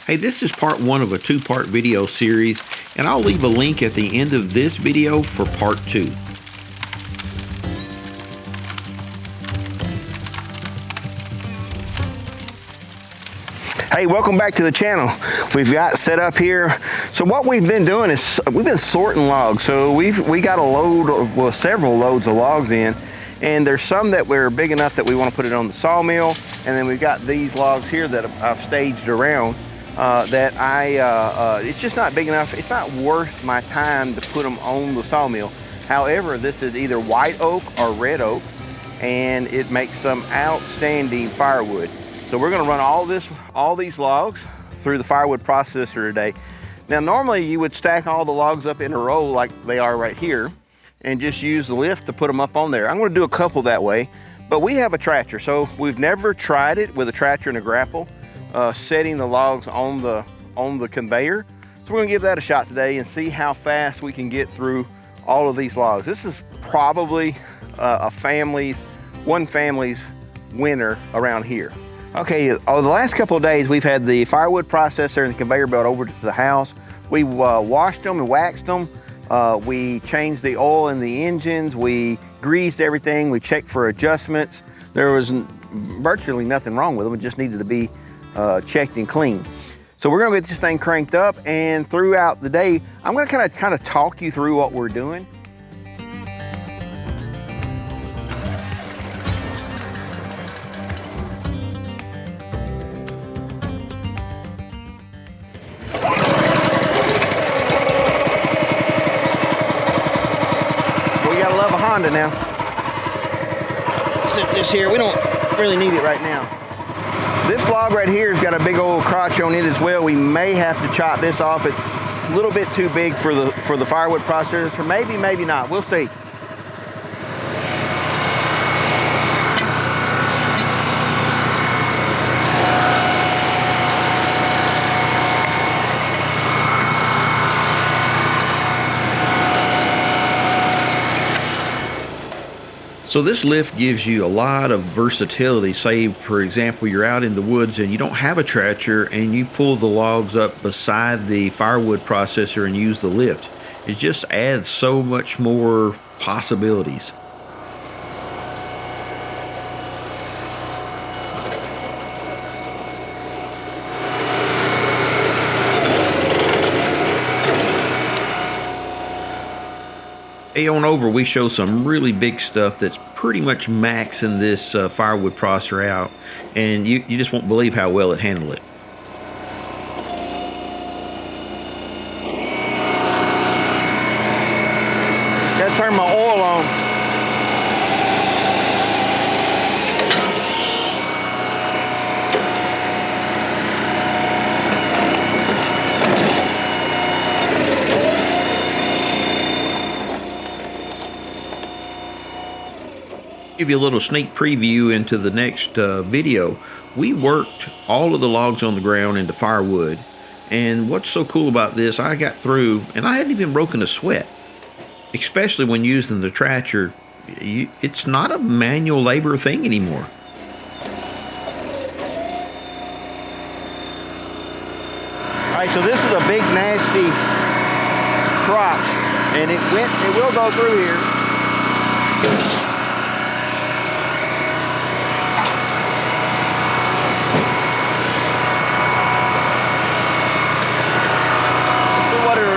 Hey, this is part one of a two-part video series, and I'll leave a link at the end of this video for part two. Hey, welcome back to the channel. We've got set up here. So what we've been doing is we've been sorting logs. So we got a load of, well, several loads of logs in, and there's some that were big enough that we want to put it on the sawmill, and then we've got these logs here that I've staged around that it's just not big enough. It's not worth my time to put them on the sawmill. However, this is either white oak or red oak, and it makes some outstanding firewood. So we're gonna run all these logs through the firewood processor today. Now, normally you would stack all the logs up in a row like they are right here and just use the lift to put them up on there. I'm gonna do a couple that way, but we have a tractor, so we've never tried it with a tractor and a grapple, setting the logs on the conveyor. So we're gonna give that a shot today and see how fast we can get through all of these logs. This is probably one family's winter around here. Okay, over the last couple of days, we've had the firewood processor and the conveyor belt over to the house. We washed them and waxed them. We changed the oil in the engines. We greased everything. We checked for adjustments. There was virtually nothing wrong with them. It just needed to be checked and cleaned. So we're gonna get this thing cranked up, and throughout the day, I'm gonna kind of talk you through what we're doing. Honda now. Set this here. We don't really need it right now. This log right here has got a big old crotch on it as well. We may have to chop this off. It's a little bit too big for the firewood processor. So maybe not. We'll see. So this lift gives you a lot of versatility. Say, for example, you're out in the woods and you don't have a tractor and you pull the logs up beside the firewood processor and use the lift. It just adds so much more possibilities. On over, we show some really big stuff that's pretty much maxing this firewood processor out, and you just won't believe how well it handled it. Gotta turn my oil on. Give you a little sneak preview into the next video. We worked all of the logs on the ground into firewood, and what's so cool about this, I got through and I hadn't even broken a sweat. Especially when using the tractor, it's not a manual labor thing anymore. All right, so this is a big nasty crotch, and it will go through here.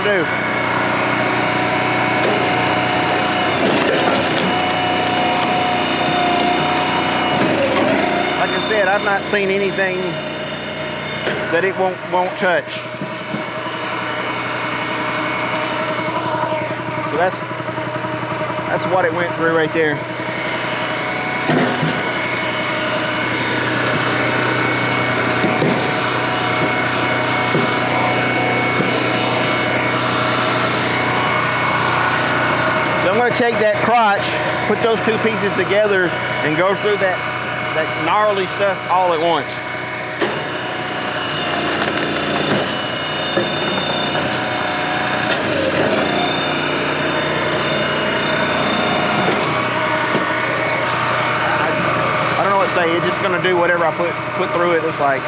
Do. Like I said, I've not seen anything that it won't touch. So that's what it went through right there. I'm going to take that crotch, put those two pieces together, and go through that gnarly stuff all at once. I don't know what to say. It's just going to do whatever I put through it. It's like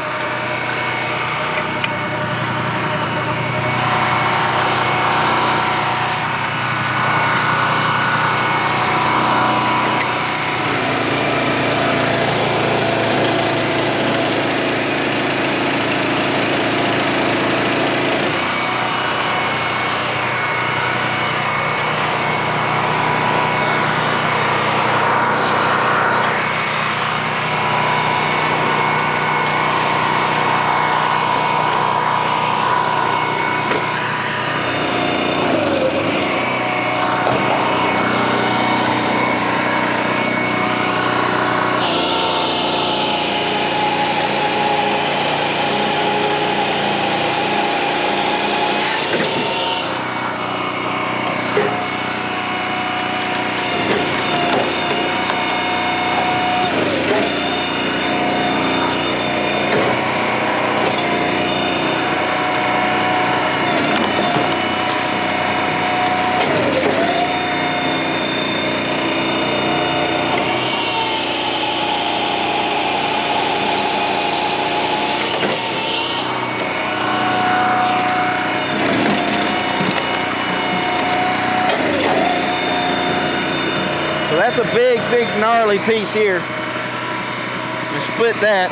That's a big, big gnarly piece here. We split that.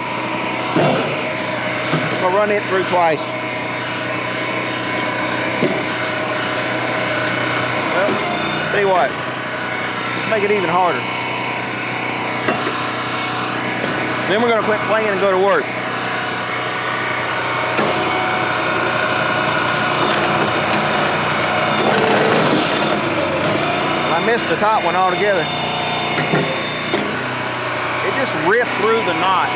I'm gonna run it through twice. Well, tell you what, let's make it even harder. Then we're gonna quit playing and go to work. I missed the top one altogether. It just ripped through the knot.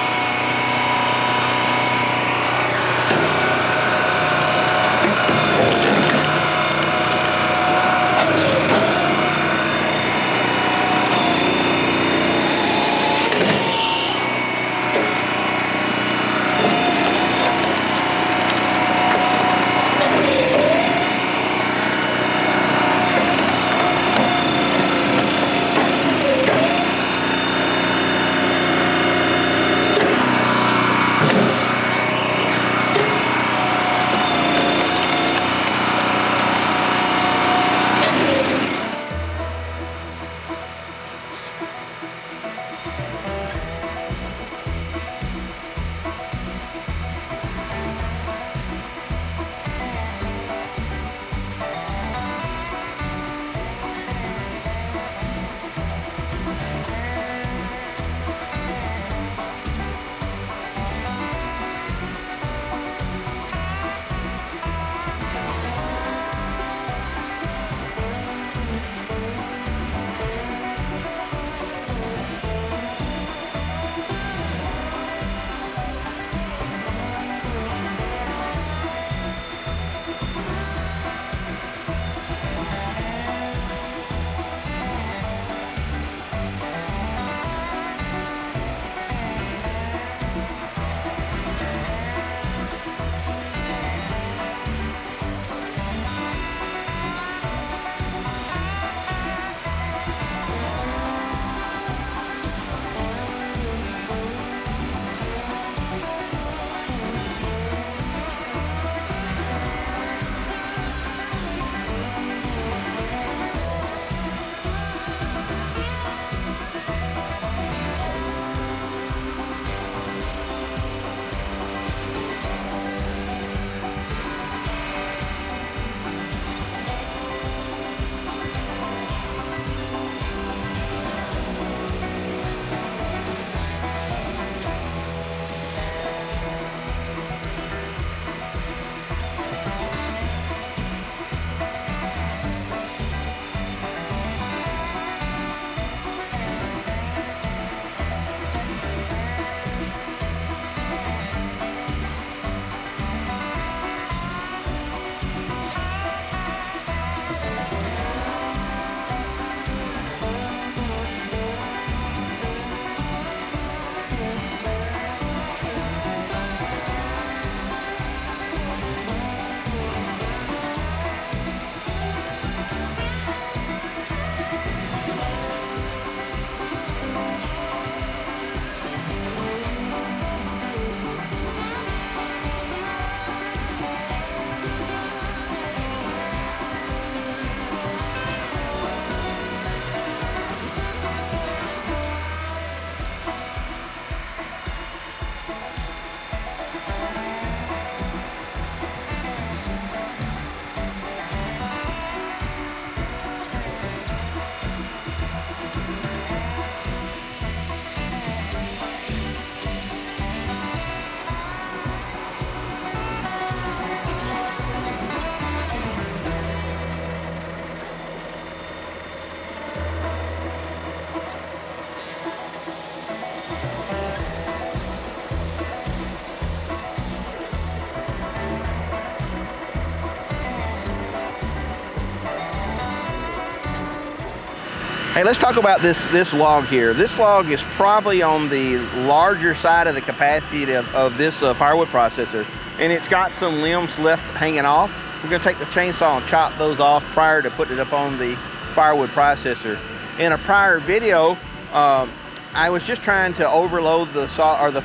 Hey, let's talk about this log here. This log is probably on the larger side of the capacity of this firewood processor, and it's got some limbs left hanging off. We're gonna take the chainsaw and chop those off prior to putting it up on the firewood processor. In a prior video, I was just trying to overload the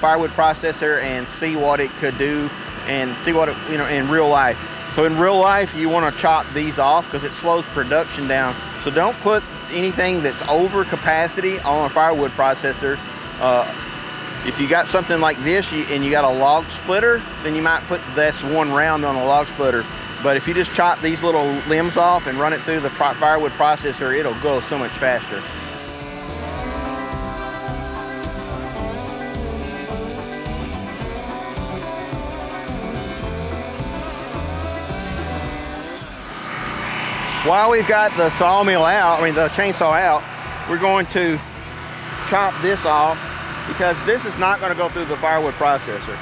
firewood processor and see what it could do and see what it, in real life. So in real life, you want to chop these off because it slows production down So don't put anything that's over capacity on a firewood processor. If you got something like this and you got a log splitter, then you might put this one round on a log splitter. But if you just chop these little limbs off and run it through the firewood processor, it'll go so much faster. While we've got the sawmill out, the chainsaw out, we're going to chop this off because this is not going to go through the firewood processor.